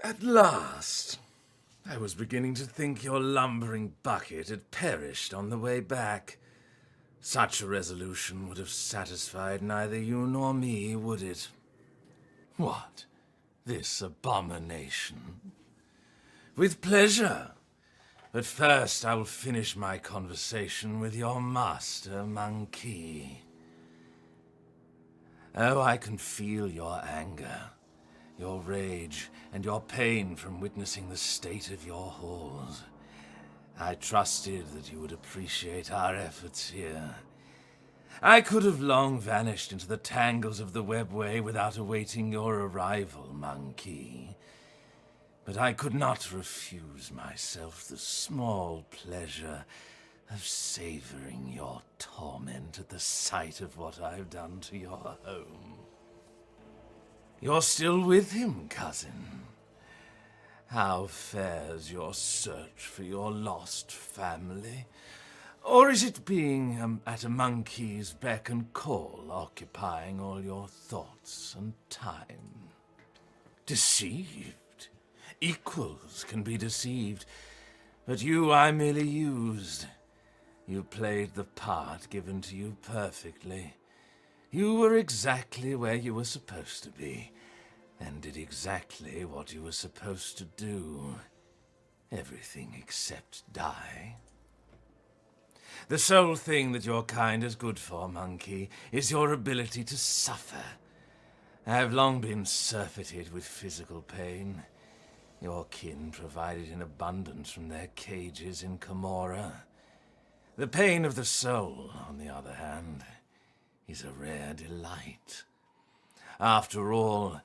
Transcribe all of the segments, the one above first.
At last! I was beginning to think your lumbering bucket had perished on the way back. Such a resolution would have satisfied neither you nor me, would it? What? This abomination? With pleasure. But first I will finish my conversation with your master, Monkey. Oh, I can feel your anger, your rage, and your pain from witnessing the state of your halls. I trusted that you would appreciate our efforts here. I could have long vanished into the tangles of the webway without awaiting your arrival, Monkey. But I could not refuse myself the small pleasure of savoring your torment at the sight of what I've done to your home. You're still with him, cousin. How fares your search for your lost family? Or is it being at a monkey's beck and call occupying all your thoughts and time? Deceived? Equals can be deceived, but you I merely used. You played the part given to you perfectly. You were exactly where you were supposed to be, and did exactly what you were supposed to do. Everything except die. The sole thing that your kind is good for, Monkey, is your ability to suffer. I have long been surfeited with physical pain. Your kin provided in abundance from their cages in Commorragh. The pain of the soul, on the other hand, is a rare delight. After all,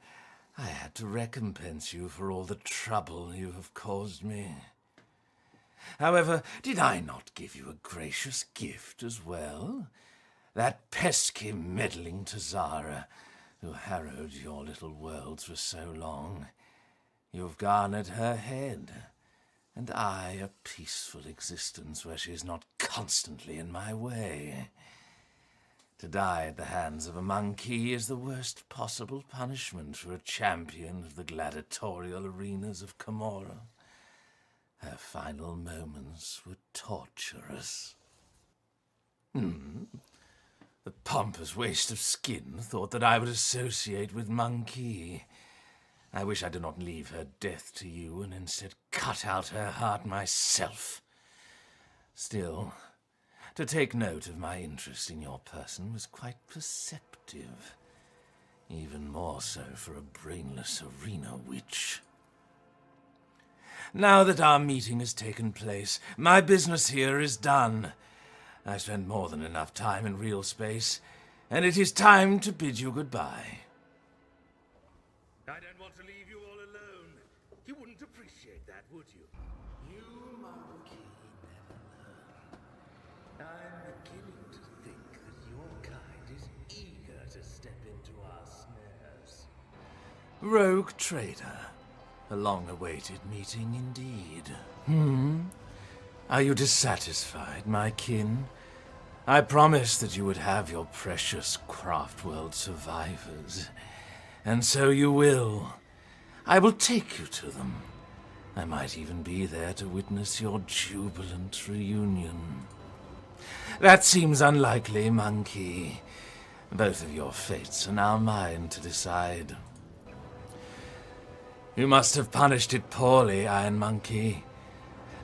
I had to recompense you for all the trouble you have caused me. However, did I not give you a gracious gift as well? That pesky meddling Tazara, who harrowed your little worlds for so long. You've garnered her head, and I a peaceful existence where she is not constantly in my way. To die at the hands of a monkey is the worst possible punishment for a champion of the gladiatorial arenas of Commorragh. Her final moments were torturous. The pompous waste of skin thought that I would associate with Monkey. I wish I did not leave her death to you and instead cut out her heart myself. Still, to take note of my interest in your person was quite perceptive. Even more so for a brainless arena witch. Now that our meeting has taken place, my business here is done. I spent more than enough time in real space, and it is time to bid you goodbye. I don't want to leave you all alone. You wouldn't appreciate that, would you? You monkey never learn. I'm beginning to think that your kind is eager to step into our snares. Rogue trader. A long-awaited meeting indeed. Are you dissatisfied, my kin? I promised that you would have your precious Craftworld survivors. And so you will. I will take you to them. I might even be there to witness your jubilant reunion. That seems unlikely, Monkey. Both of your fates are now mine to decide. You must have punished it poorly, Iron Monkey.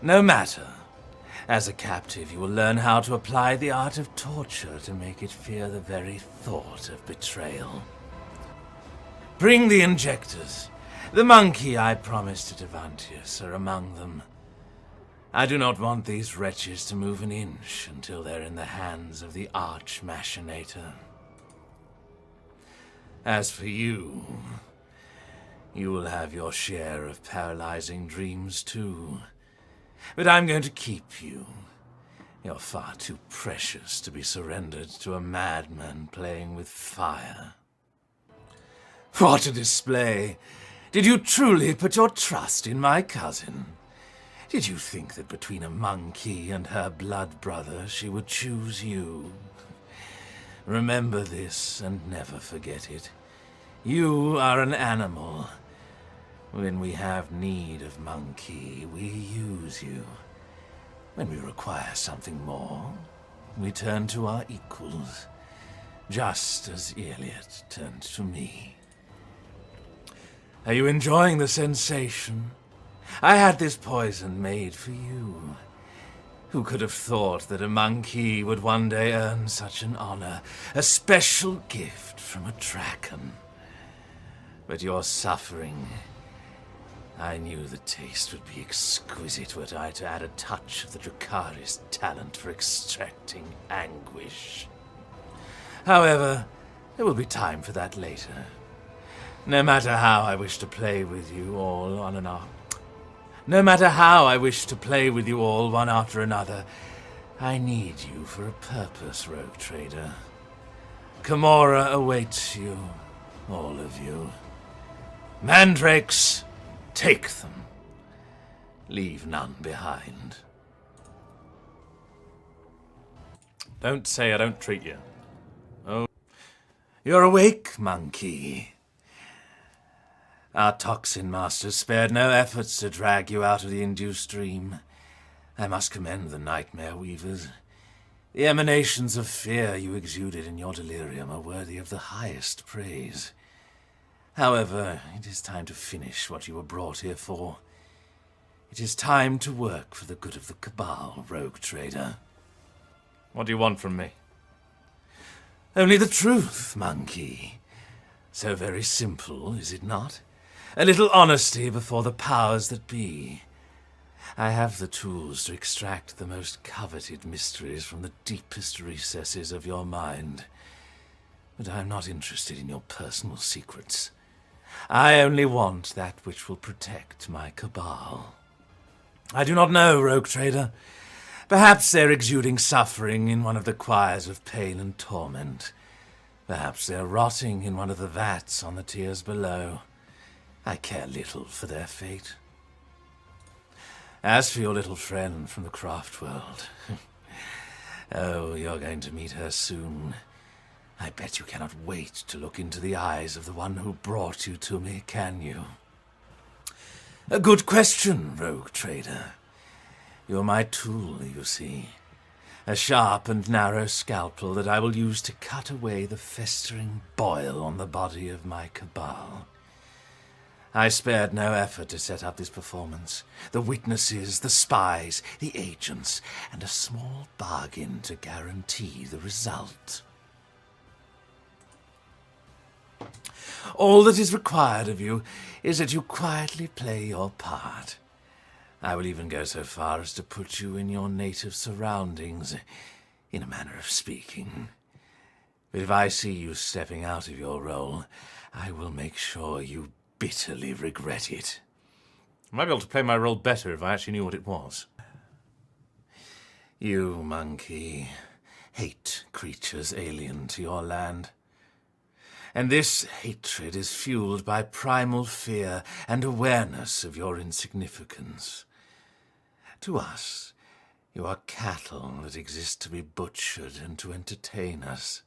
No matter. As a captive, you will learn how to apply the art of torture to make it fear the very thought of betrayal. Bring the injectors. The monkey I promised to Tervantias are among them. I do not want these wretches to move an inch until they're in the hands of the arch-machinator. As for you, you will have your share of paralyzing dreams too. But I'm going to keep you. You're far too precious to be surrendered to a madman playing with fire. What a display! Did you truly put your trust in my cousin? Did you think that between a monkey and her blood brother she would choose you? Remember this and never forget it. You are an animal, When we have need of monkey, we use you. When we require something more, we turn to our equals, just as Iliad turned to me. Are you enjoying the sensation? I had this poison made for you. Who could have thought that a monkey would one day earn such an honor, a special gift from a draken? But your suffering, I knew the taste would be exquisite were I to add a touch of the Drakari's talent for extracting anguish. However, there will be time for that later. No matter how I wish to play with you all one after another, I need you for a purpose, rogue trader. Commorragh awaits you, all of you. Mandrakes, take them. Leave none behind. Don't say I don't treat you. Oh. You're awake, monkey. Our toxin masters spared no efforts to drag you out of the induced dream. I must commend the nightmare weavers. The emanations of fear you exuded in your delirium are worthy of the highest praise. However, it is time to finish what you were brought here for. It is time to work for the good of the Cabal, rogue trader. What do you want from me? Only the truth, monkey. So very simple, is it not? A little honesty before the powers that be. I have the tools to extract the most coveted mysteries from the deepest recesses of your mind. But I am not interested in your personal secrets. I only want that which will protect my Cabal. I do not know, rogue trader. Perhaps they're exuding suffering in one of the choirs of pain and torment. Perhaps they're rotting in one of the vats on the tiers below. I care little for their fate. As for your little friend from the craft world, oh, you're going to meet her soon. I bet you cannot wait to look into the eyes of the one who brought you to me, can you? A good question, rogue trader. You're my tool, you see. A sharp and narrow scalpel that I will use to cut away the festering boil on the body of my Cabal. I spared no effort to set up this performance. The witnesses, the spies, the agents, and a small bargain to guarantee the result. All that is required of you is that you quietly play your part. I will even go so far as to put you in your native surroundings, in a manner of speaking. But if I see you stepping out of your role, I will make sure you bitterly regret it. I might be able to play my role better if I actually knew what it was. You, monkey, hate creatures alien to your land. And this hatred is fueled by primal fear and awareness of your insignificance. To us, you are cattle that exist to be butchered and to entertain us.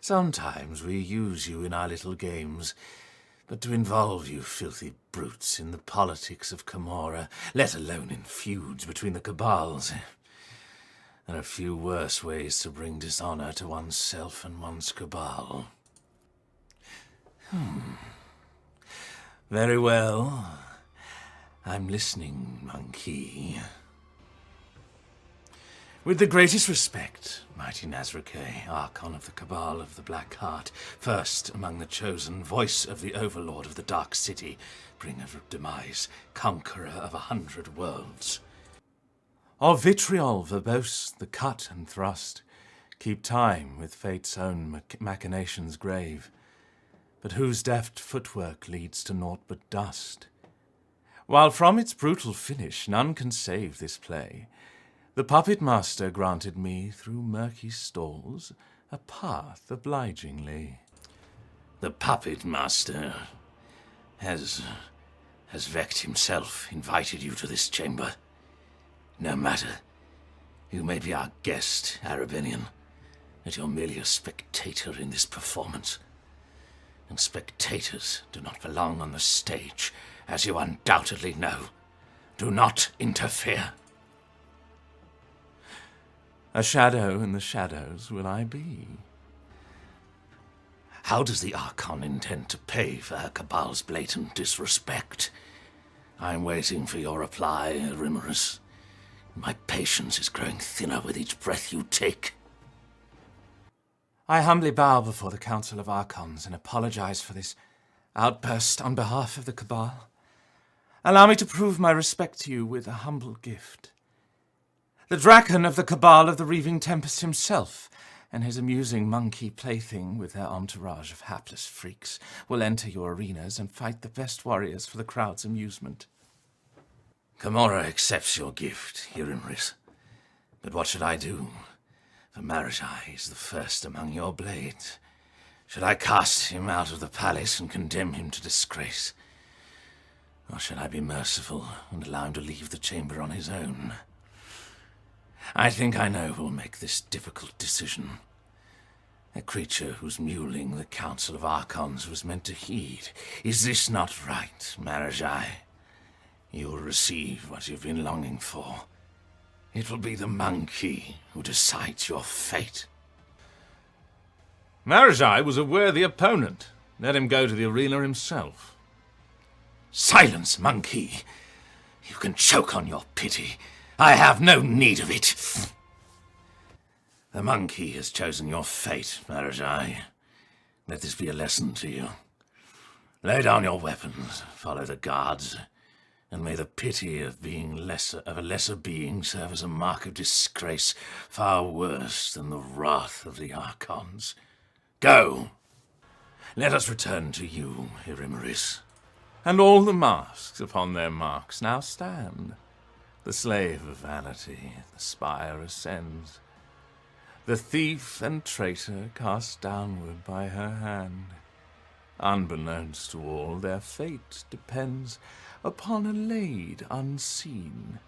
Sometimes we use you in our little games, but to involve you filthy brutes in the politics of Commorragh, let alone in feuds between the Cabals, there are few worse ways to bring dishonor to oneself and one's Cabal. Very well. I'm listening, monkey. With the greatest respect, mighty Nazrakhei, Archon of the Cabal of the Black Heart, first among the chosen, voice of the Overlord of the Dark City, bringer of demise, conqueror of 100 worlds. Of vitriol verbose, the cut and thrust, keep time with fate's own machinations grave, but whose deft footwork leads to naught but dust. While from its brutal finish none can save this play, the puppet master granted me through murky stalls a path obligingly. The puppet master has Vect himself invited you to this chamber. No matter, you may be our guest, Arabinian, but you're merely a spectator in this performance. and spectators do not belong on the stage, as you undoubtedly know. Do not interfere. A shadow in the shadows will I be. How does the Archon intend to pay for her Cabal's blatant disrespect? I'm waiting for your reply, Yremeryss. My patience is growing thinner with each breath you take. I humbly bow before the Council of Archons and apologize for this outburst on behalf of the Cabal. Allow me to prove my respect to you with a humble gift. The Draken of the Cabal of the Reaving Tempest himself and his amusing monkey plaything with their entourage of hapless freaks will enter your arenas and fight the best warriors for the crowd's amusement. Commorragh accepts your gift, Yremeryss. But what should I do? For Marazhai is the first among your blades. Should I cast him out of the palace and condemn him to disgrace? Or should I be merciful and allow him to leave the chamber on his own? I think I know who will make this difficult decision. A creature whose mewling the Council of Archons was meant to heed. Is this not right, Marazhai? You will receive what you've been longing for. It will be the monkey who decides your fate. Marazhai was a worthy opponent. Let him go to the arena himself. Silence, monkey! You can choke on your pity. I have no need of it. The monkey has chosen your fate, Marazhai. Let this be a lesson to you. Lay down your weapons, follow the guards, and may the pity of a lesser being serve as a mark of disgrace far worse than the wrath of the Archons. Go! Let us return to you, Yremeryss. And all the masks upon their marks now stand. The slave of vanity, the spire ascends. The thief and traitor cast downward by her hand. Unbeknownst to all, their fate depends upon a lade unseen,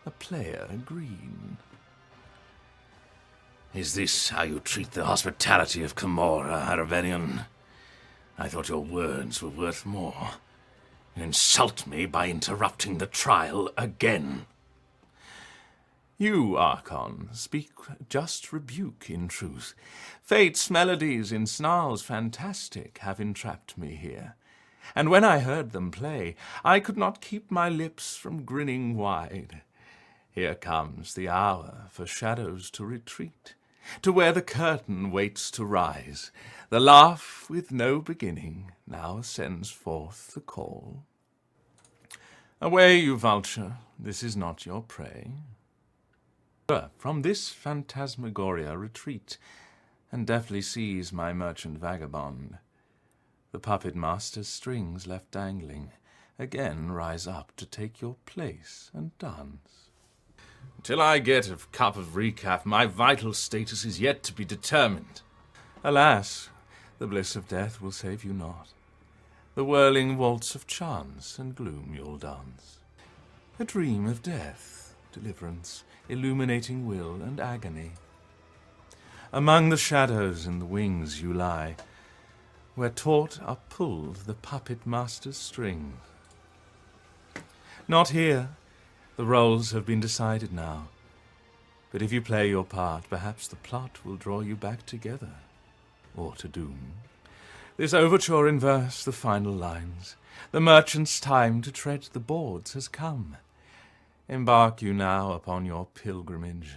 a player green. Is this how you treat the hospitality of Commorragh, Arabellion? I thought your words were worth more. You insult me by interrupting the trial again. You, Archon, speak just rebuke in truth. Fate's melodies in snarls fantastic have entrapped me here. And when I heard them play, I could not keep my lips from grinning wide. Here comes the hour for shadows to retreat, to where the curtain waits to rise. The laugh with no beginning now sends forth the call. Away, you vulture, this is not your prey. From this phantasmagoria retreat, and deftly seize my merchant vagabond. The puppet master's strings left dangling, again rise up to take your place and dance. Till I get a cup of recaf, my vital status is yet to be determined. Alas, the bliss of death will save you not. The whirling waltz of chance and gloom you'll dance. A dream of death, deliverance, illuminating will and agony. Among the shadows and the wings you lie, where taut are pulled the puppet master's strings. Not here. The roles have been decided now. But if you play your part, perhaps the plot will draw you back together, or to doom. This overture in verse, the final lines. The merchant's time to tread the boards has come. Embark you now upon your pilgrimage,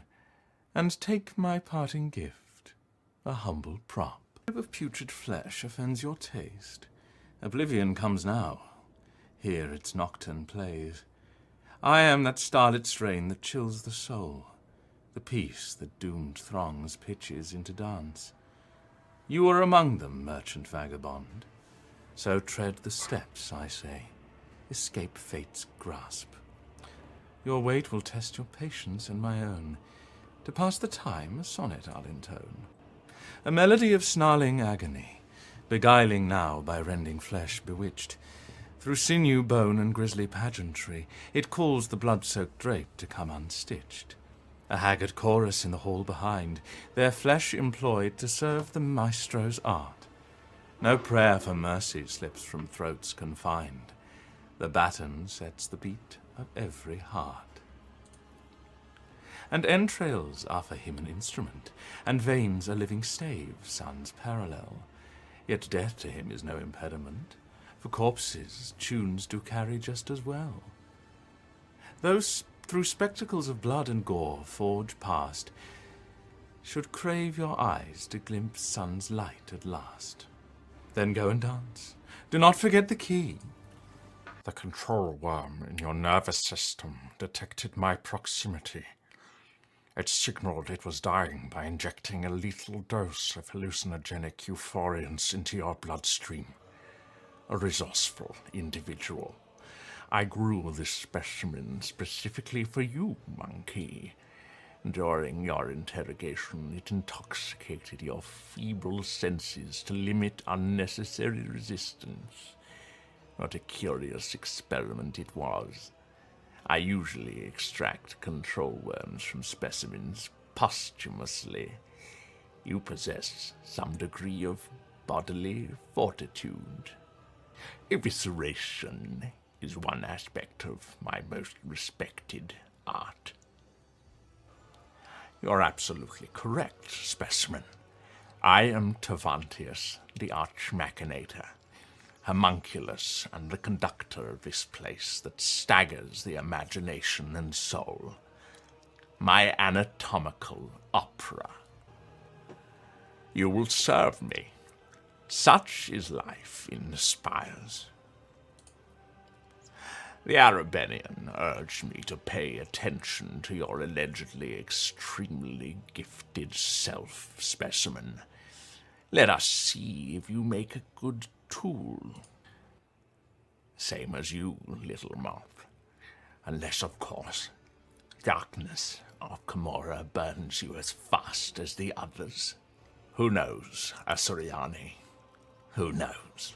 and take my parting gift, a humble prop. A bit of putrid flesh offends your taste. Oblivion comes now. Here its nocturne plays. I am that starlit strain that chills the soul, the peace that doomed throngs pitches into dance. You are among them, merchant vagabond. So tread the steps, I say. Escape fate's grasp. Your weight will test your patience and my own. To pass the time, a sonnet I'll intone. A melody of snarling agony, beguiling now by rending flesh bewitched. Through sinew, bone, and grisly pageantry, it calls the blood-soaked drape to come unstitched. A haggard chorus in the hall behind, their flesh employed to serve the maestro's art. No prayer for mercy slips from throats confined. The baton sets the beat of every heart. And entrails are for him an instrument, and veins a living stave, suns parallel. Yet death to him is no impediment, for corpses tunes do carry just as well. Those through spectacles of blood and gore forge past, should crave your eyes to glimpse sun's light at last. Then go and dance. Do not forget the key. The control worm in your nervous system detected my proximity. It signaled it was dying by injecting a lethal dose of hallucinogenic euphoriants into your bloodstream. A resourceful individual. I grew this specimen specifically for you, monkey. During your interrogation, it intoxicated your feeble senses to limit unnecessary resistance. What a curious experiment it was. I usually extract control worms from specimens posthumously. You possess some degree of bodily fortitude. Evisceration is one aspect of my most respected art. You're absolutely correct, specimen. I am Tervantias, the arch-machinator, homunculus and the conductor of this place that staggers the imagination and soul. My anatomical opera. You will serve me. Such is life in the spires. The Arabenian urged me to pay attention to your allegedly extremely gifted self-specimen. Let us see if you make a good tool. Same as you, little moth. Unless, of course, darkness of Commorragh burns you as fast as the others. Who knows, Asuriani? Who knows?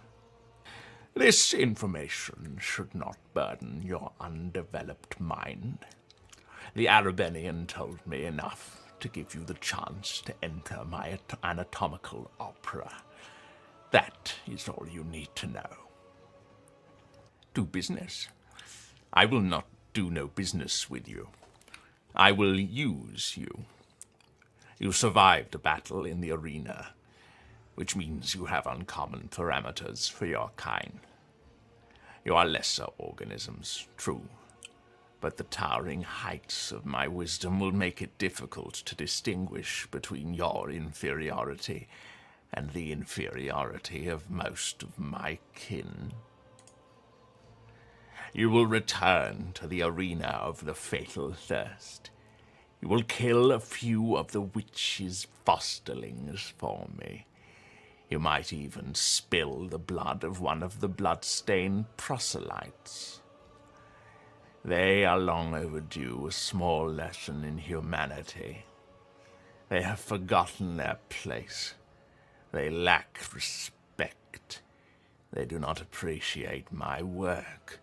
This information should not burden your undeveloped mind. The Arabenian told me enough to give you the chance to enter my anatomical opera. That is all you need to know. Do business. I will not do no business with you. I will use you. You survived a battle in the arena, which means you have uncommon parameters for your kind. You are lesser organisms, true, but the towering heights of my wisdom will make it difficult to distinguish between your inferiority and the inferiority of most of my kin. You will return to the arena of the fatal thirst. You will kill a few of the witch's fosterlings for me. You might even spill the blood of one of the blood-stained proselytes. They are long overdue a small lesson in humanity. They have forgotten their place. They lack respect. They do not appreciate my work.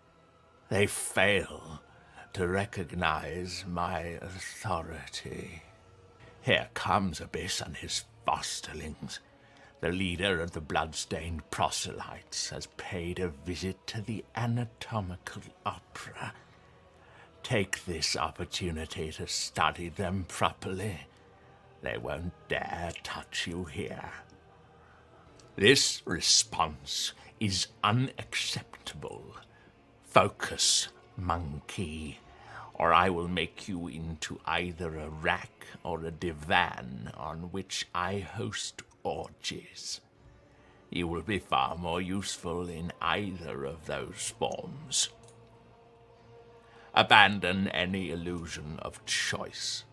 They fail to recognize my authority. Here comes Abyss and his fosterlings. The leader of the blood-stained proselytes has paid a visit to the anatomical opera. Take this opportunity to study them properly. They won't dare touch you here. This response is unacceptable. Focus, monkey, or I will make you into either a rack or a divan on which I host orgies. You will be far more useful in either of those forms. Abandon any illusion of choice.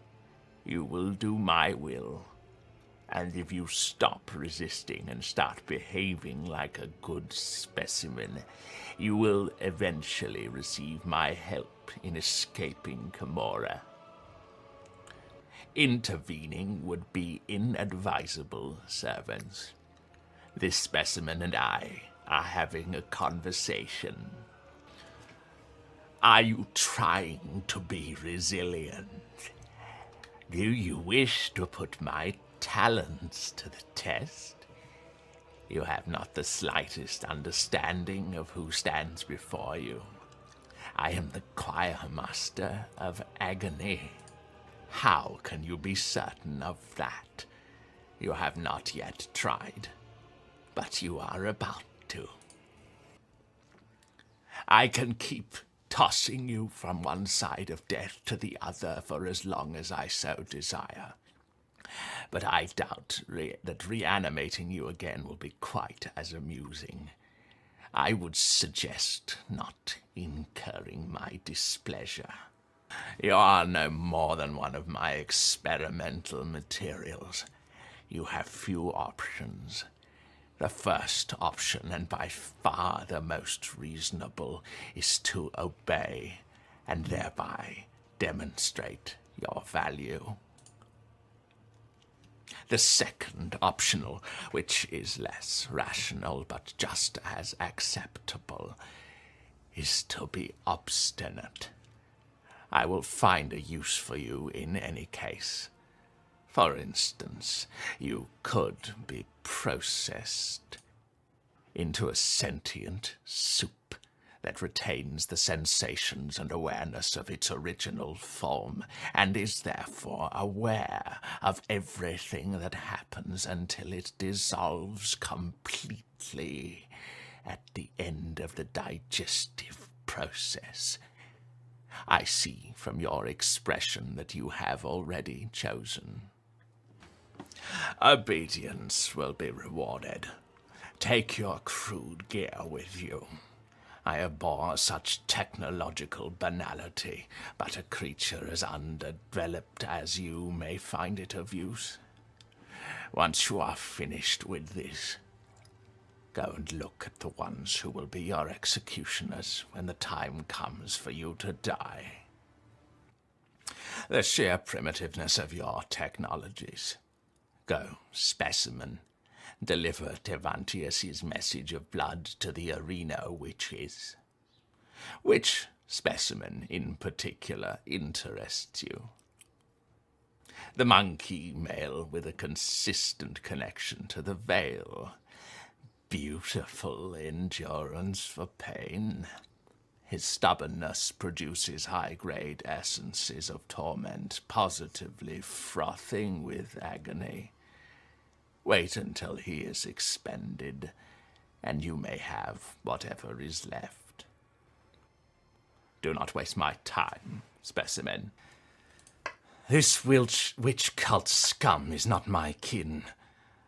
You will do my will, and if you stop resisting and start behaving like a good specimen, you will eventually receive my help in escaping Commorragh. Intervening would be inadvisable, servants. This specimen and I are having a conversation. Are you trying to be resilient? Do you wish to put my talents to the test? You have not the slightest understanding of who stands before you. I am the choir master of agony. How can you be certain of that? You have not yet tried, but you are about to. I can keep tossing you from one side of death to the other for as long as I so desire. But I doubt that reanimating you again will be quite as amusing. I would suggest not incurring my displeasure. You are no more than one of my experimental materials. You have few options. The first option, and by far the most reasonable, is to obey, and thereby demonstrate your value. The second optional, which is less rational but just as acceptable, is to be obstinate. I will find a use for you in any case. For instance, you could be processed into a sentient soup that retains the sensations and awareness of its original form, and is therefore aware of everything that happens until it dissolves completely at the end of the digestive process. I see from your expression that you have already chosen. Obedience will be rewarded. Take your crude gear with you. I abhor such technological banality, but a creature as undeveloped as you may find it of use. Once you are finished with this, go and look at the ones who will be your executioners when the time comes for you to die. The sheer primitiveness of your technologies. Go, specimen. Deliver Tervantias' message of blood to the arena witches. Which specimen in particular interests you? The monkey male with a consistent connection to the veil. Beautiful endurance for pain. His stubbornness produces high-grade essences of torment, positively frothing with agony. Wait until he is expended, and you may have whatever is left. Do not waste my time, specimen. This witch cult scum is not my kin.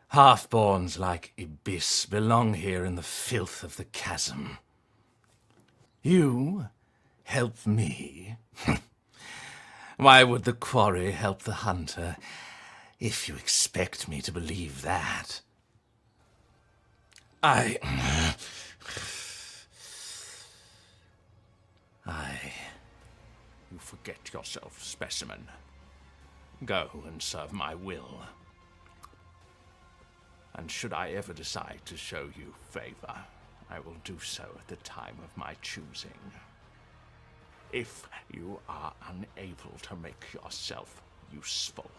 Half-borns like Ibis belong here in the filth of the chasm. You help me? Why would the quarry help the hunter, if you expect me to believe that? You forget yourself, specimen. Go and serve my will. And should I ever decide to show you favor, I will do so at the time of my choosing. If you are unable to make yourself useful,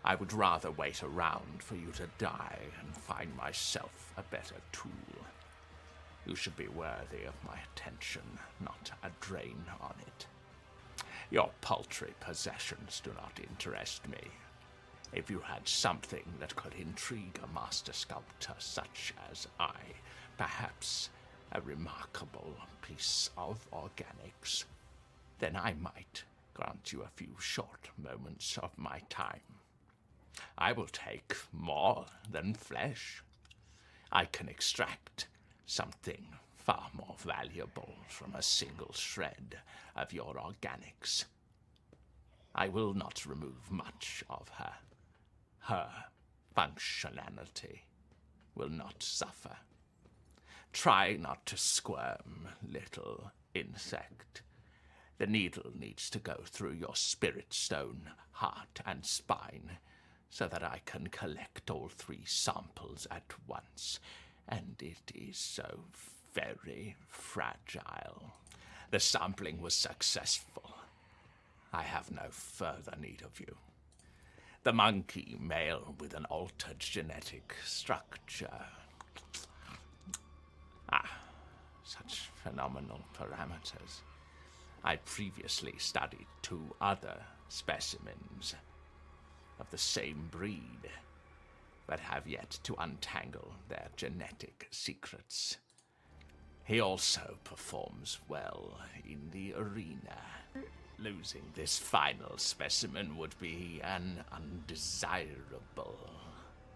I would rather wait around for you to die and find myself a better tool. You should be worthy of my attention, not a drain on it. Your paltry possessions do not interest me. If you had something that could intrigue a master sculptor such as I, perhaps a remarkable piece of organics, then I might grant you a few short moments of my time. I will take more than flesh. I can extract something far more valuable from a single shred of your organics. I will not remove much of her. Her functionality will not suffer. Try not to squirm, little insect. The needle needs to go through your spirit stone, heart, and spine, so that I can collect all three samples at once, and it is so very fragile. The sampling was successful. I have no further need of you. The monkey male with an altered genetic structure. Such phenomenal parameters. I previously studied 2 other specimens of the same breed, but have yet to untangle their genetic secrets. He also performs well in the arena. Losing this final specimen would be an undesirable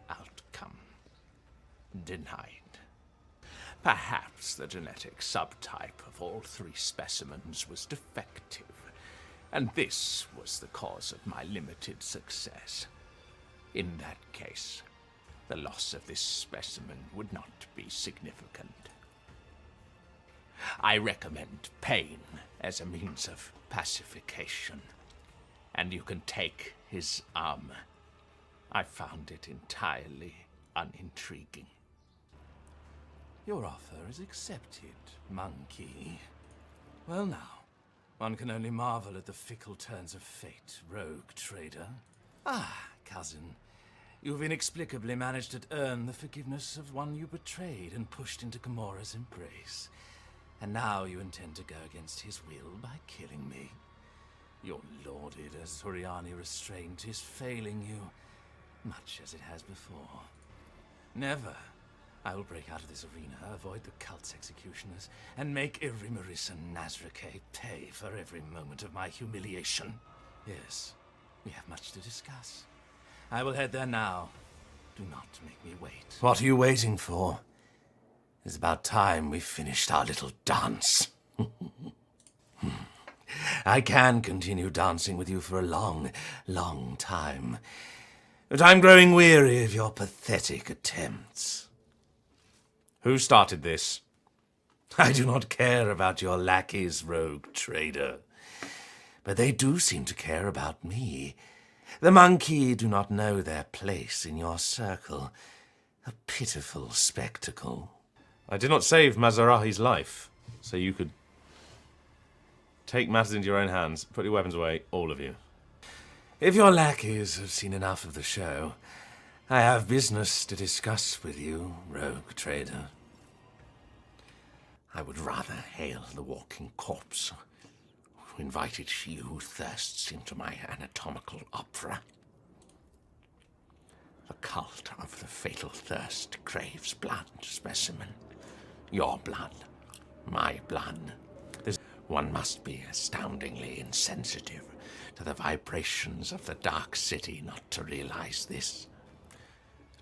outcome. Denied. Perhaps the genetic subtype of all 3 specimens was defective, and this was the cause of my limited success. In that case, the loss of this specimen would not be significant. I recommend pain as a means of pacification, and you can take his arm. I found it entirely unintriguing. Your offer is accepted, monkey. Well now, one can only marvel at the fickle turns of fate, rogue trader. Cousin, you've inexplicably managed to earn the forgiveness of one you betrayed and pushed into Commorragh's embrace. And now you intend to go against his will by killing me. Your lauded Azuriani restraint is failing you, much as it has before. Never. I will break out of this arena, avoid the cult's executioners, and make Yremeryss and Nazrakhei pay for every moment of my humiliation. Yes, we have much to discuss. I will head there now. Do not make me wait. What are you waiting for? It's about time we finished our little dance. I can continue dancing with you for a long, long time, but I'm growing weary of your pathetic attempts. Who started this? I do not care about your lackeys, rogue trader. But they do seem to care about me. The monkey do not know their place in your circle. A pitiful spectacle. I did not save Marazhai's life, so you could take matters into your own hands. Put your weapons away, all of you. If your lackeys have seen enough of the show, I have business to discuss with you, rogue trader. I would rather hail the walking corpse who invited she who thirsts into my anatomical opera. The cult of the fatal thirst craves blood, specimen. Your blood, my blood. One must be astoundingly insensitive to the vibrations of the dark city not to realize this.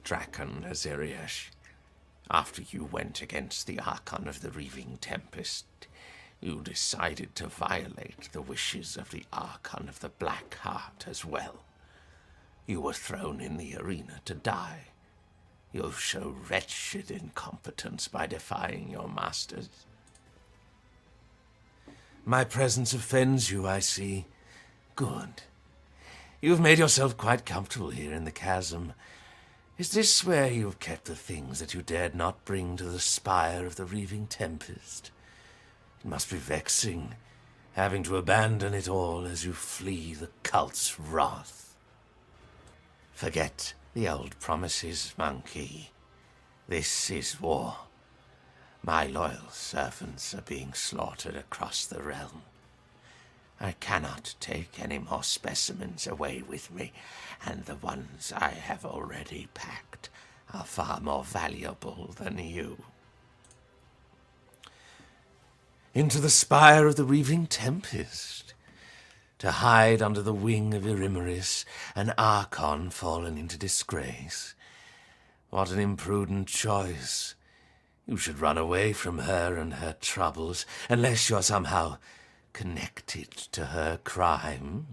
Draken Yremeryss, after you went against the Archon of the Reaving Tempest, you decided to violate the wishes of the Archon of the Black Heart as well. You were thrown in the arena to die. You show wretched incompetence by defying your masters. My presence offends you, I see. Good. You've made yourself quite comfortable here in the chasm. Is this where you've kept the things that you dared not bring to the spire of the Reaving Tempest? It must be vexing, having to abandon it all as you flee the cult's wrath. Forget the old promises, monkey. This is war. My loyal servants are being slaughtered across the realm. I cannot take any more specimens away with me, and the ones I have already packed are far more valuable than you. Into the spire of the Reaving Tempest, to hide under the wing of Yremeryss, an Archon fallen into disgrace. What an imprudent choice. You should run away from her and her troubles, unless you're somehow connected to her crime.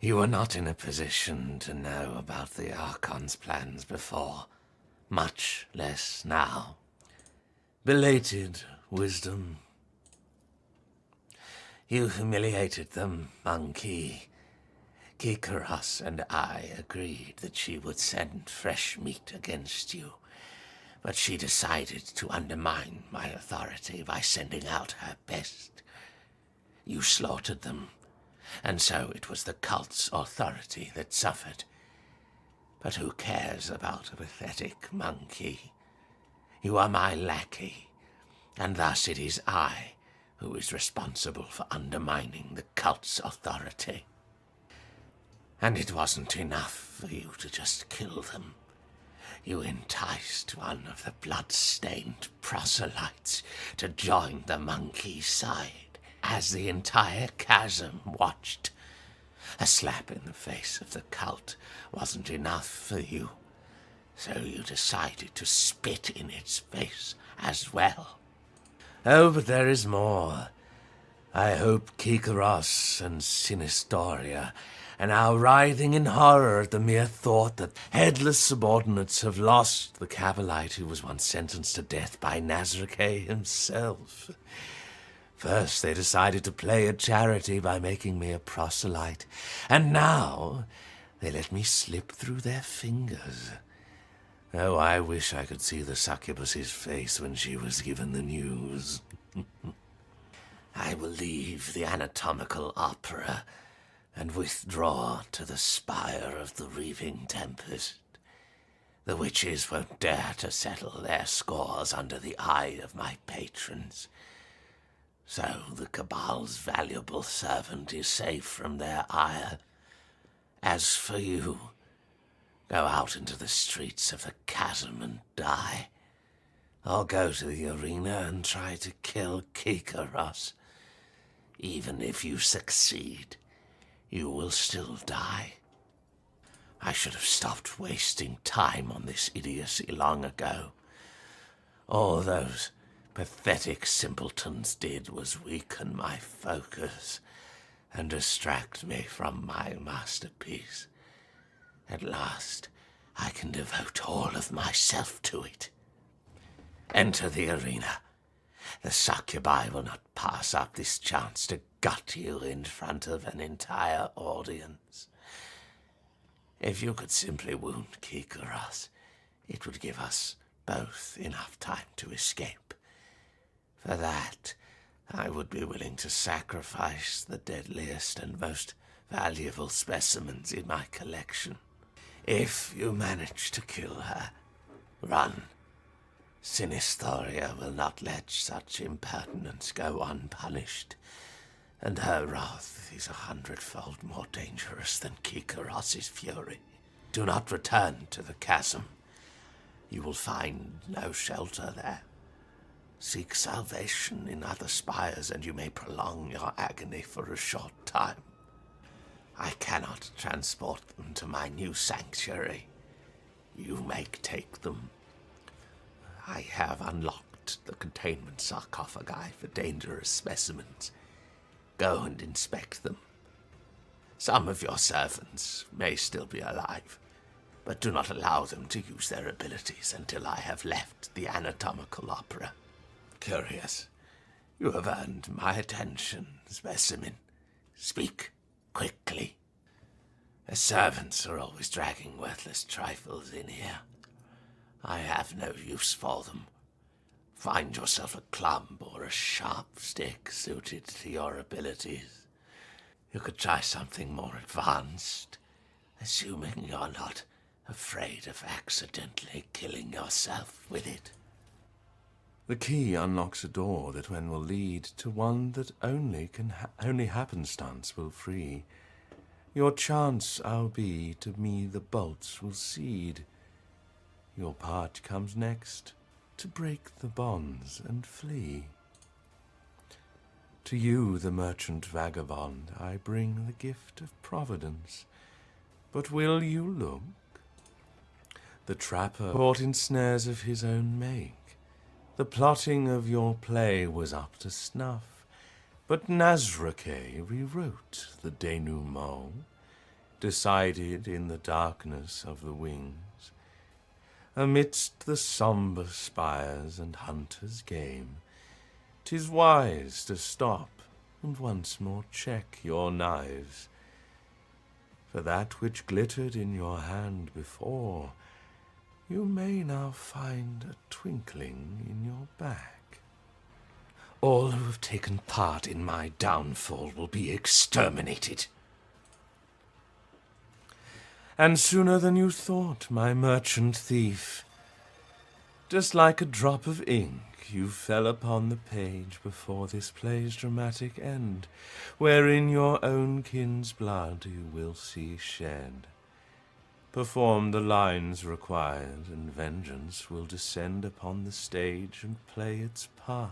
You were not in a position to know about the Archon's plans before, much less now. Belated wisdom. You humiliated them, monkey. Kikaras and I agreed that she would send fresh meat against you, but she decided to undermine my authority by sending out her best. You slaughtered them, and so it was the cult's authority that suffered. But who cares about a pathetic monkey? You are my lackey, and thus it is I who is responsible for undermining the cult's authority. And it wasn't enough for you to just kill them. You enticed one of the blood-stained proselytes to join the monkey's side as the entire chasm watched. A slap in the face of the cult wasn't enough for you, so you decided to spit in its face as well. Oh, but there is more. I hope Yremeryss and Sinistoria are now writhing in horror at the mere thought that headless subordinates have lost the Cavalite who was once sentenced to death by Nazrakhei himself. First, they decided to play at charity by making me a proselyte, and now they let me slip through their fingers. Oh, I wish I could see the succubus's face when she was given the news. I will leave the anatomical opera and withdraw to the spire of the reaving tempest. The witches won't dare to settle their scores under the eye of my patrons. So the Cabal's valuable servant is safe from their ire. As for you, go out into the streets of the chasm and die. Or go to the arena and try to kill Yremeryss. Even if you succeed, you will still die. I should have stopped wasting time on this idiocy long ago. All those pathetic simpletons did was weaken my focus and distract me from my masterpiece. At last, I can devote all of myself to it. Enter the arena. The succubi will not pass up this chance to gut you in front of an entire audience. If you could simply wound Yremeryss, it would give us both enough time to escape. For that, I would be willing to sacrifice the deadliest and most valuable specimens in my collection. If you manage to kill her, run. Sinistoria will not let such impertinence go unpunished, and her wrath is 100-fold more dangerous than Yremeryss's fury. Do not return to the chasm. You will find no shelter there. Seek salvation in other spires, and you may prolong your agony for a short time. I cannot transport them to my new sanctuary. You may take them. I have unlocked the containment sarcophagi for dangerous specimens. Go and inspect them. Some of your servants may still be alive, but do not allow them to use their abilities until I have left the anatomical opera. Curious, you have earned my attention, specimen. Speak quickly. The servants are always dragging worthless trifles in here. I have no use for them. Find yourself a club or a sharp stick suited to your abilities. You could try something more advanced, assuming you're not afraid of accidentally killing yourself with it. The key unlocks a door that when will lead to one that only happenstance will free. Your chance I'll be, to me the bolts will cede. Your part comes next, to break the bonds and flee. To you, the merchant vagabond, I bring the gift of Providence. But will you look? The trapper caught in snares of his own make. The plotting of your play was up to snuff, but Nazrakhei rewrote the denouement, decided in the darkness of the wings. Amidst the sombre spires and hunters' game, 'tis wise to stop and once more check your knives. For that which glittered in your hand before, you may now find a twinkling in your back. All who have taken part in my downfall will be exterminated. And sooner than you thought, my merchant thief. Just like a drop of ink, you fell upon the page before this play's dramatic end, wherein your own kin's blood you will see shed. Perform the lines required, and vengeance will descend upon the stage and play its part.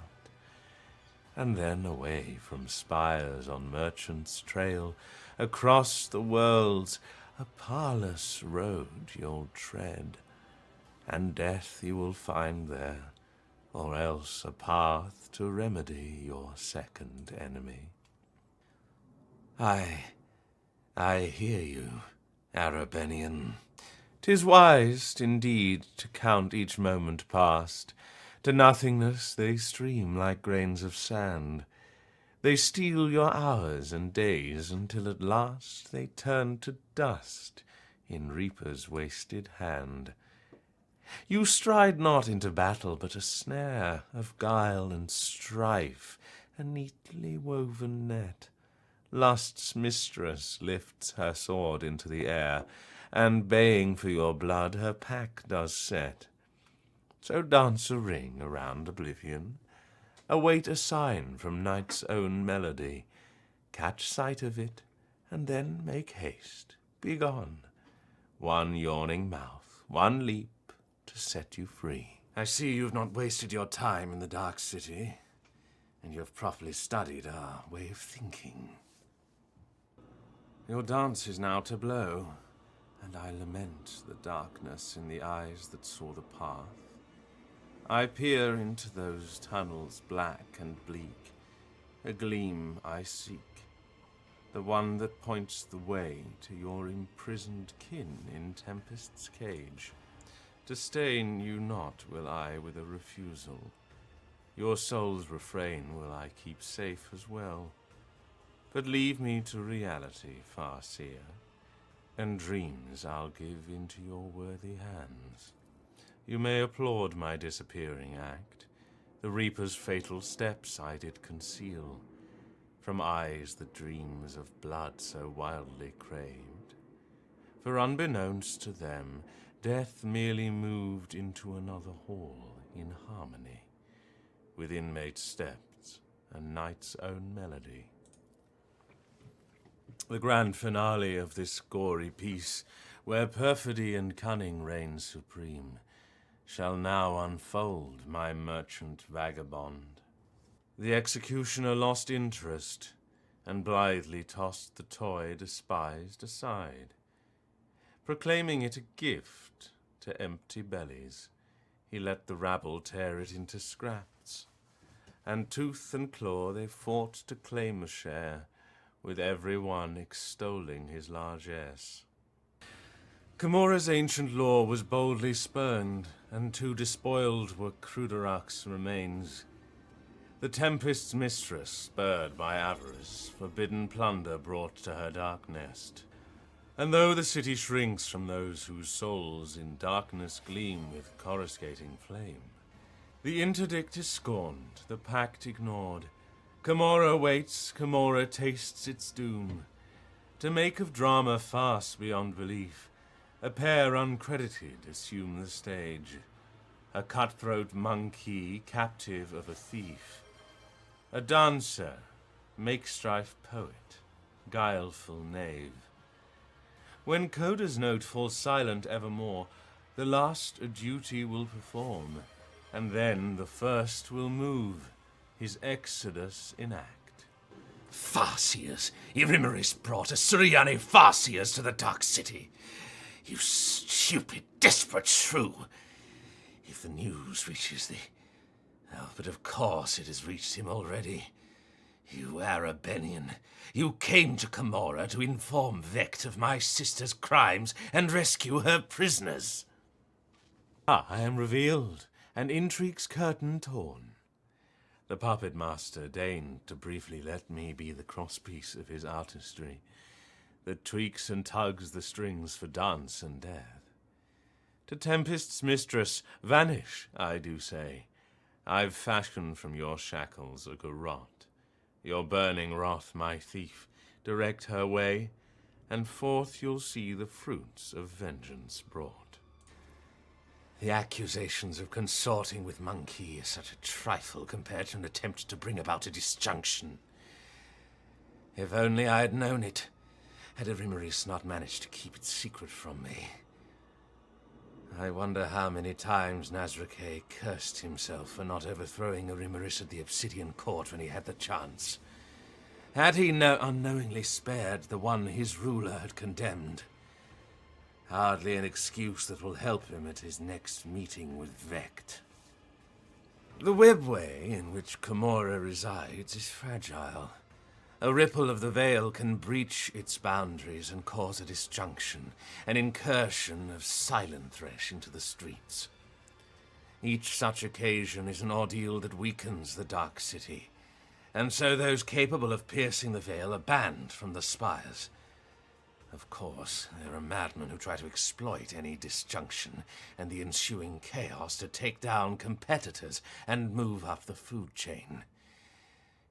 And then away from spires on merchant's trail, across the worlds, a parlous road you'll tread, and death you will find there, or else a path to remedy your second enemy. I hear you, Arabenian. 'Tis wise, indeed, to count each moment past. To nothingness they stream like grains of sand. They steal your hours and days until at last they turn to dust in reaper's wasted hand. You stride not into battle, but a snare of guile and strife, a neatly woven net. Lust's mistress lifts her sword into the air, and baying for your blood her pack does set. So dance a ring around oblivion, await a sign from night's own melody, catch sight of it, and then make haste, be gone. One yawning mouth, one leap to set you free. I see you've not wasted your time in the Dark City, and you have properly studied our way of thinking. Your dance is now to blow, and I lament the darkness in the eyes that saw the path. I peer into those tunnels black and bleak. A gleam I seek, the one that points the way to your imprisoned kin in Tempest's cage. Disdain you not will I with a refusal. Your soul's refrain will I keep safe as well. But leave me to reality, far seer, and dreams I'll give into your worthy hands. You may applaud my disappearing act. The reaper's fatal steps I did conceal from eyes that dreams of blood so wildly craved. For unbeknownst to them, death merely moved into another hall in harmony, with inmates' steps and night's own melody. The grand finale of this gory piece, where perfidy and cunning reign supreme, shall now unfold, my merchant vagabond. The executioner lost interest, and blithely tossed the toy despised aside. Proclaiming it a gift to empty bellies, he let the rabble tear it into scraps, and tooth and claw they fought to claim a share, with every one extolling his largesse. Commorragh's ancient law was boldly spurned, and too despoiled were Cruderach's remains. The Tempest's mistress, spurred by avarice, forbidden plunder brought to her dark nest. And though the city shrinks from those whose souls in darkness gleam with coruscating flame, the interdict is scorned, the pact ignored. Commorragh waits, Commorragh tastes its doom. To make of drama farce beyond belief, a pair uncredited assume the stage. A cutthroat monkey, captive of a thief. A dancer, make-strife poet, guileful knave. When coda's note falls silent evermore, the last a duty will perform, and then the first will move, his exodus enact. Farseers! Yremeryss brought Assyriani farseers to the Dark City. You stupid, desperate shrew! If the news reaches thee... Oh, but of course it has reached him already. You Arabenian, you came to Commorragh to inform Vecht of my sister's crimes and rescue her prisoners. I am revealed, and intrigue's curtain torn. The puppet master deigned to briefly let me be the crosspiece of his artistry, that tweaks and tugs the strings for dance and death. To Tempest's mistress, vanish, I do say. I've fashioned from your shackles a garrote, your burning wrath my thief. Direct her way, and forth you'll see the fruits of vengeance brought. The accusations of consorting with Monkey is such a trifle compared to an attempt to bring about a disjunction. If only I had known it, had Yremeryss not managed to keep it secret from me. I wonder how many times Nazrakhei cursed himself for not overthrowing Yremeryss at the Obsidian Court when he had the chance. Had he unknowingly spared the one his ruler had condemned? Hardly an excuse that will help him at his next meeting with Vecht. The webway in which Commorragh resides is fragile. A ripple of the veil can breach its boundaries and cause a disjunction, an incursion of silent thresh into the streets. Each such occasion is an ordeal that weakens the Dark City, and so those capable of piercing the veil are banned from the spires. Of course, there are madmen who try to exploit any disjunction and the ensuing chaos to take down competitors and move up the food chain.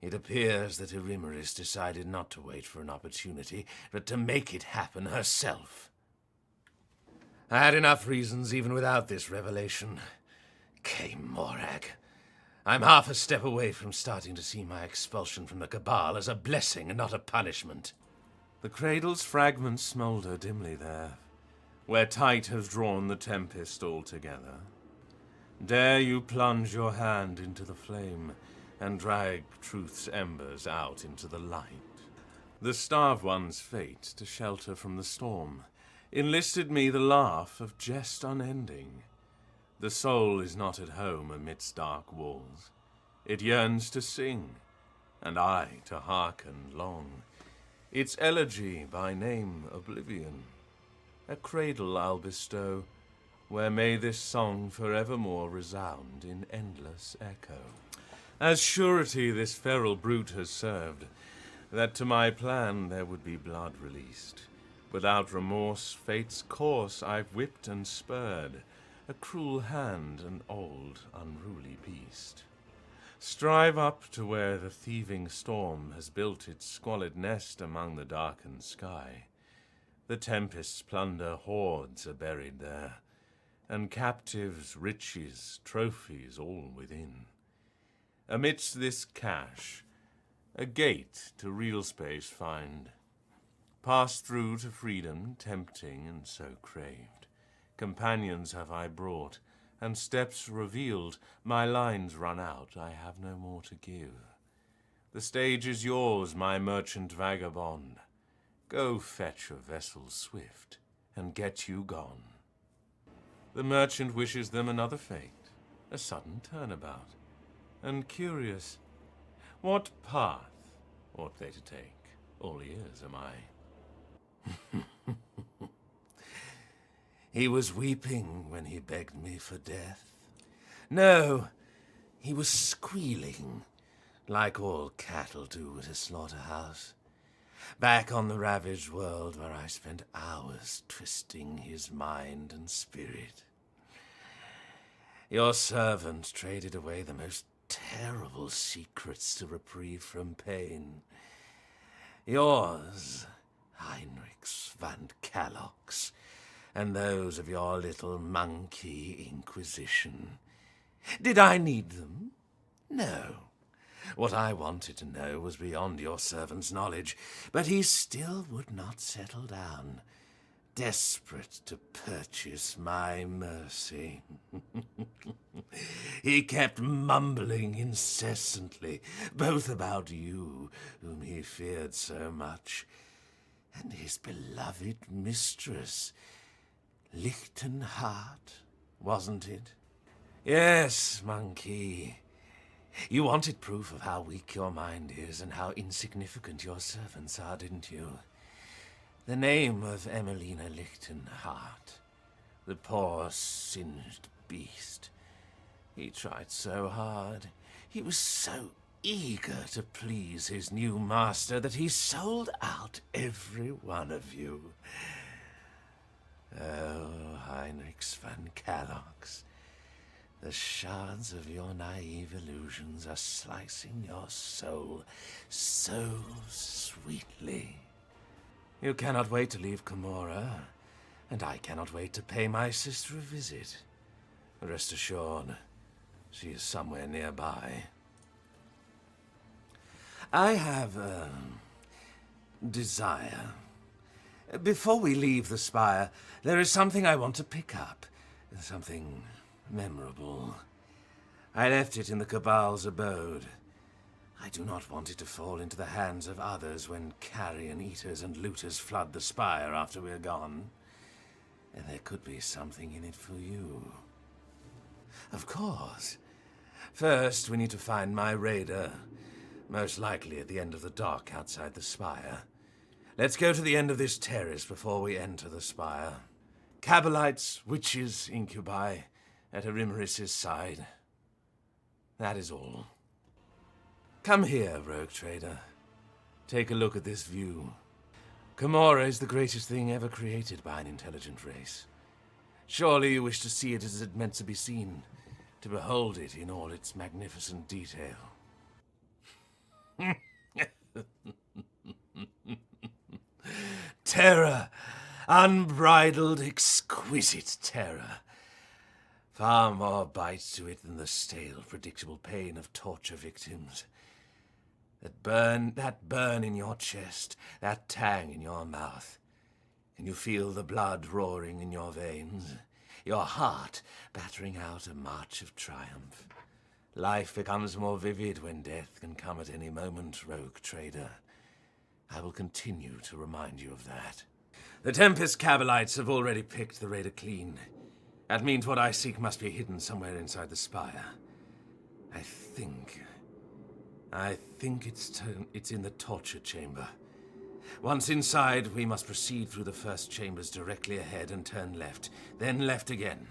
It appears that Yremeryss decided not to wait for an opportunity, but to make it happen herself. I had enough reasons even without this revelation. Commorragh. I'm half a step away from starting to see my expulsion from the Cabal as a blessing and not a punishment. The cradle's fragments smoulder dimly there, where Tight has drawn the tempest all together. Dare you plunge your hand into the flame and drag truth's embers out into the light? The starved one's fate to shelter from the storm enlisted me the laugh of jest unending. The soul is not at home amidst dark walls. It yearns to sing, and I to hearken long. Its elegy by name Oblivion. A cradle I'll bestow, where may this song forevermore resound in endless echo. As surety this feral brute has served, that to my plan there would be blood released. Without remorse, fate's course I've whipped and spurred, a cruel hand, an old, unruly beast. Strive up to where the thieving storm has built its squalid nest among the darkened sky. The tempest's plunder hoards are buried there, and captives, riches, trophies all within. Amidst this cache, a gate to real space find. Pass through to freedom, tempting and so craved. Companions have I brought, and steps revealed. My lines run out, I have no more to give. The stage is yours, my merchant vagabond. Go fetch a vessel swift, and get you gone. The merchant wishes them another fate, a sudden turnabout. And curious, what path ought they to take? All ears am I. He was weeping when he begged me for death. No, he was squealing, like all cattle do at a slaughterhouse. Back on the ravaged world where I spent hours twisting his mind and spirit. Your servant traded away the most terrible secrets to reprieve from pain. Yours, Heinrichs van Kallox, and those of your little monkey Inquisition. Did I need them? No. What I wanted to know was beyond your servant's knowledge, but he still would not settle down, desperate to purchase my mercy. He kept mumbling incessantly, both about you, whom he feared so much, and his beloved mistress, Lichtenhart, wasn't it? Yes, monkey. You wanted proof of how weak your mind is and how insignificant your servants are, didn't you? The name of Emelina Lichtenhart, the poor singed beast. He tried so hard. He was so eager to please his new master that he sold out every one of you. Oh, Heinrichs van Kallox, The shards of your naive illusions are slicing your soul so sweetly. You cannot wait to leave Commorragh, and I cannot wait to pay my sister a visit. Rest assured, she is somewhere nearby. I have a desire. Before we leave the spire, there is something I want to pick up. Something memorable. I left it in the Cabal's abode. I do not want it to fall into the hands of others when carrion eaters and looters flood the spire after we're gone. And there could be something in it for you. Of course. First, we need to find my raider. Most likely at the end of the dock outside the spire. Let's go to the end of this terrace before we enter the spire. Cabalites, witches, incubi, at Yremeryss's side. That is all. Come here, rogue trader. Take a look at this view. Commorragh is the greatest thing ever created by an intelligent race. Surely you wish to see it as it meant to be seen, to behold it in all its magnificent detail. Terror, unbridled, exquisite terror. Far more bite to it than the stale, predictable pain of torture victims. That burn in your chest, that tang in your mouth. And you feel the blood roaring in your veins, your heart battering out a march of triumph. Life becomes more vivid when death can come at any moment, rogue trader. I will continue to remind you of that. The Tempest Cabalites have already picked the raider clean. That means what I seek must be hidden somewhere inside the spire. I think it's in the torture chamber. Once inside, we must proceed through the first chambers directly ahead and turn left, then left again.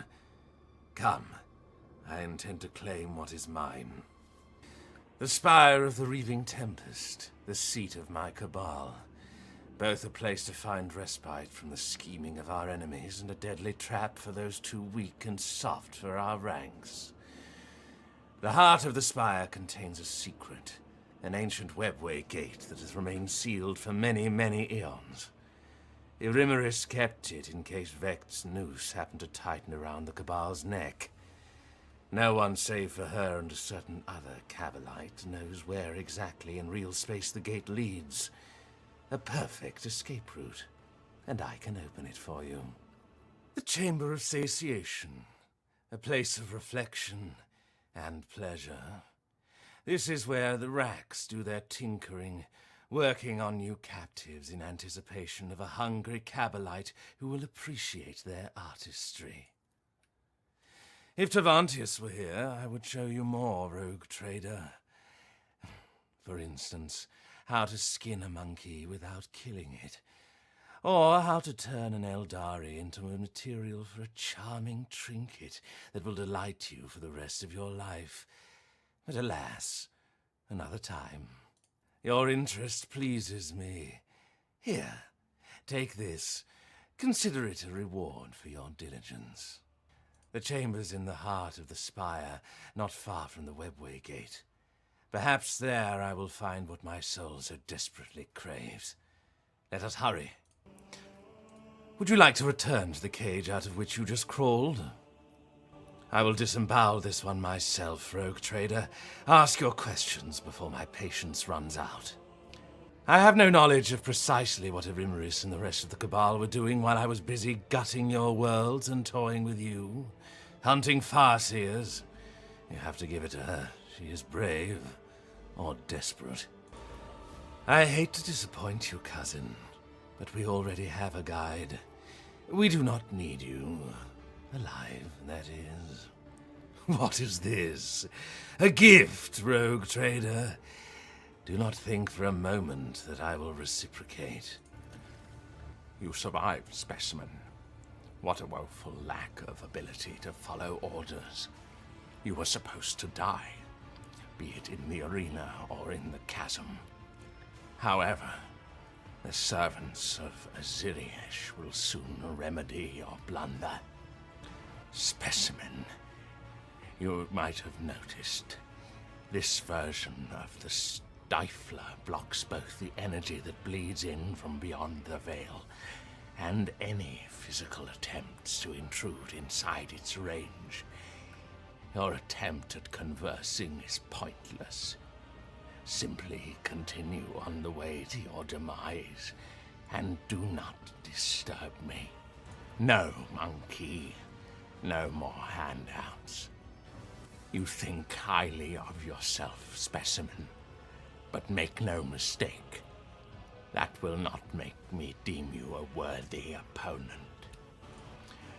Come, I intend to claim what is mine. The spire of the Reaving Tempest, the seat of my cabal. Both a place to find respite from the scheming of our enemies and a deadly trap for those too weak and soft for our ranks. The heart of the spire contains a secret, an ancient webway gate that has remained sealed for many, many eons. Yremeryss kept it in case Vekt's noose happened to tighten around the Cabal's neck. No one save for her and a certain other Cabalite knows where exactly in real space the gate leads. A perfect escape route, and I can open it for you. The Chamber of Satiation, a place of reflection and pleasure. This is where the racks do their tinkering, working on new captives in anticipation of a hungry Cabalite who will appreciate their artistry. If Tervantias were here, I would show you more, rogue trader. For instance, how to skin a monkey without killing it, or how to turn an Eldari into a material for a charming trinket that will delight you for the rest of your life. But alas, another time. Your interest pleases me. Here, take this. Consider it a reward for your diligence. The chamber's in the heart of the spire, not far from the webway gate. Perhaps there I will find what my soul so desperately craves. Let us hurry. Would you like to return to the cage out of which you just crawled? I will disembowel this one myself, rogue trader. Ask your questions before my patience runs out. I have no knowledge of precisely what Yremeryss and the rest of the Cabal were doing while I was busy gutting your worlds and toying with you. Hunting farseers. You have to give it to her. She is brave, or desperate. I hate to disappoint you, cousin, but we already have a guide. We do not need you. Alive, that is. What is this? A gift, rogue trader. Do not think for a moment that I will reciprocate. You survived, specimen. What a woeful lack of ability to follow orders. You were supposed to die, be it in the arena or in the chasm. However, the servants of Yremeryss will soon remedy your blunder. Specimen, You might have noticed, this version of the Stifler blocks both the energy that bleeds in from beyond the veil and any physical attempts to intrude inside its range. Your attempt at conversing is pointless. Simply continue on the way to your demise, and do not disturb me. No, monkey. No more handouts. You think highly of yourself, specimen, but make no mistake. That will not make me deem you a worthy opponent.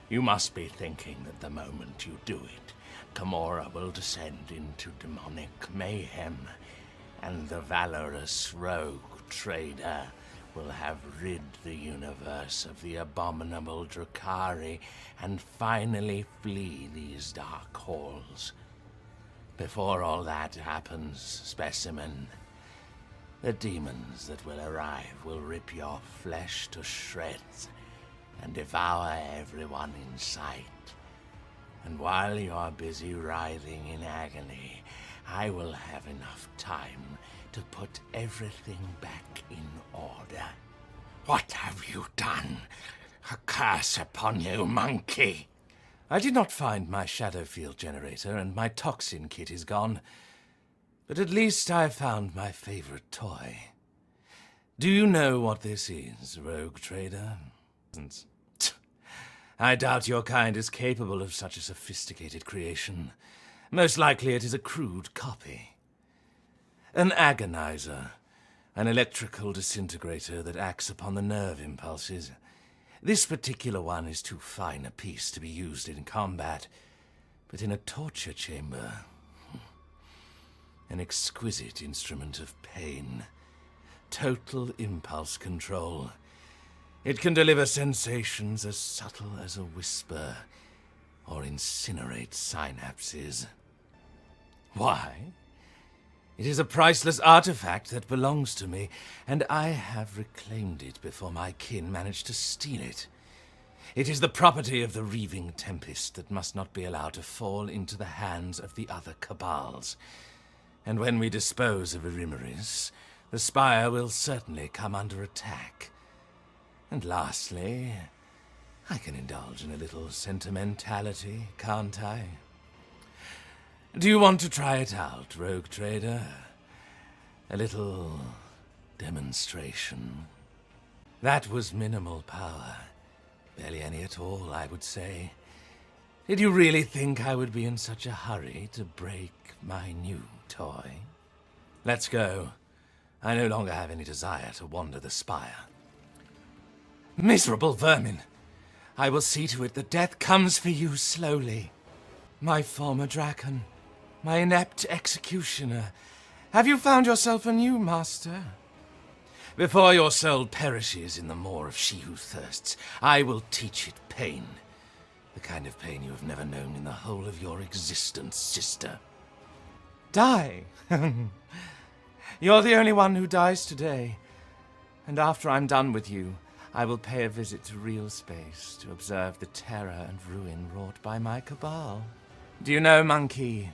You must be thinking that the moment you do it, Commorragh will descend into demonic mayhem, and the valorous rogue trader will have rid the universe of the abominable Nazrakhei and finally flee these dark halls. Before all that happens, specimen, the demons that will arrive will rip your flesh to shreds and devour everyone in sight. And while you are busy writhing in agony, I will have enough time to put everything back in order. What have you done? A curse upon you, monkey! I did not find my shadow field generator, and my toxin kit is gone. But at least I found my favorite toy. Do you know what this is, rogue trader? I doubt your kind is capable of such a sophisticated creation. Most likely it is a crude copy. An agonizer, an electrical disintegrator that acts upon the nerve impulses. This particular one is too fine a piece to be used in combat, but in a torture chamber, an exquisite instrument of pain. Total impulse control. It can deliver sensations as subtle as a whisper, or incinerate synapses. Why? It is a priceless artifact that belongs to me, and I have reclaimed it before my kin managed to steal it. It is the property of the Reaving Tempest that must not be allowed to fall into the hands of the other cabals. And when we dispose of Yremeryss, the Spire will certainly come under attack. And lastly, I can indulge in a little sentimentality, can't I? Do you want to try it out, rogue trader? A little demonstration. That was minimal power. Barely any at all, I would say. Did you really think I would be in such a hurry to break my new toy? Let's go. I no longer have any desire to wander the spire. Miserable vermin! I will see to it that death comes for you slowly. My former Draken, my inept executioner, have you found yourself a new master? Before your soul perishes in the maw of she who thirsts, I will teach it pain. The kind of pain you have never known in the whole of your existence, sister. Die? You're the only one who dies today. And after I'm done with you, I will pay a visit to real space to observe the terror and ruin wrought by my cabal. Do you know, monkey,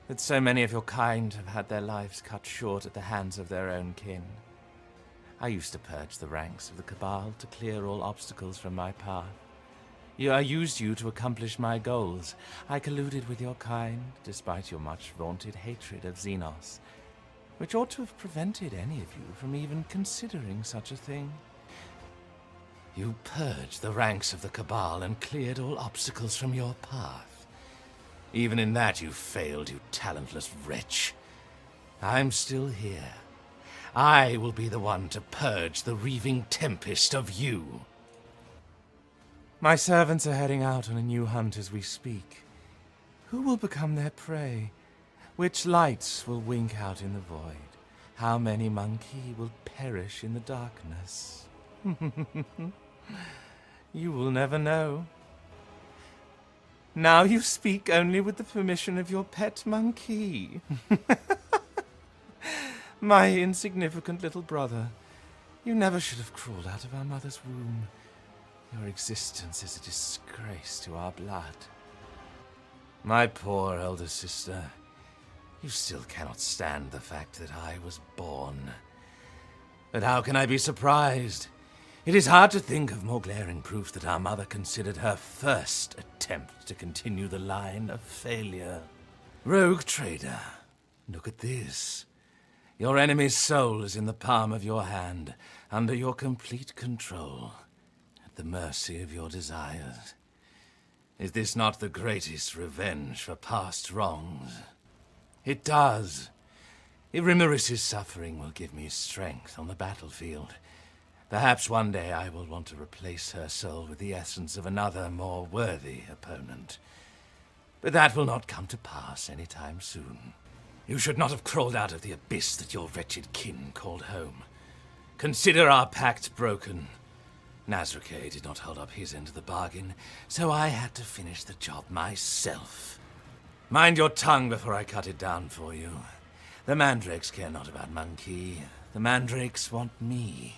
that so many of your kind have had their lives cut short at the hands of their own kin? I used to purge the ranks of the cabal to clear all obstacles from my path. I used you to accomplish my goals. I colluded with your kind, despite your much-vaunted hatred of Xenos, which ought to have prevented any of you from even considering such a thing. You purged the ranks of the cabal and cleared all obstacles from your path. Even in that you failed, you talentless wretch. I'm still here. I will be the one to purge the Reaving Tempest of you. My servants are heading out on a new hunt as we speak. Who will become their prey? Which lights will wink out in the void? How many monkey will perish in the darkness? You will never know. Now you speak only with the permission of your pet monkey. My insignificant little brother, you never should have crawled out of our mother's womb. Your existence is a disgrace to our blood. My poor elder sister, you still cannot stand the fact that I was born. But how can I be surprised? It is hard to think of more glaring proof that our mother considered her first attempt to continue the line a failure. Rogue trader, look at this. Your enemy's soul is in the palm of your hand, under your complete control, at the mercy of your desires. Is this not the greatest revenge for past wrongs? It does. Yremeryss's suffering will give me strength on the battlefield. Perhaps one day I will want to replace her soul with the essence of another, more worthy opponent. But that will not come to pass any time soon. You should not have crawled out of the abyss that your wretched kin called home. Consider our pact broken. Nazrakhei did not hold up his end of the bargain, so I had to finish the job myself. Mind your tongue before I cut it down for you. The mandrakes care not about Monkey. The mandrakes want me.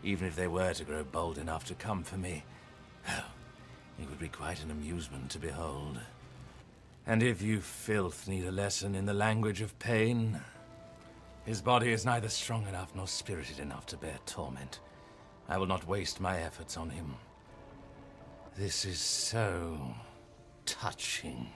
Even if they were to grow bold enough to come for me, oh, it would be quite an amusement to behold. And if you filth need a lesson in the language of pain, his body is neither strong enough nor spirited enough to bear torment. I will not waste my efforts on him. This is so touching.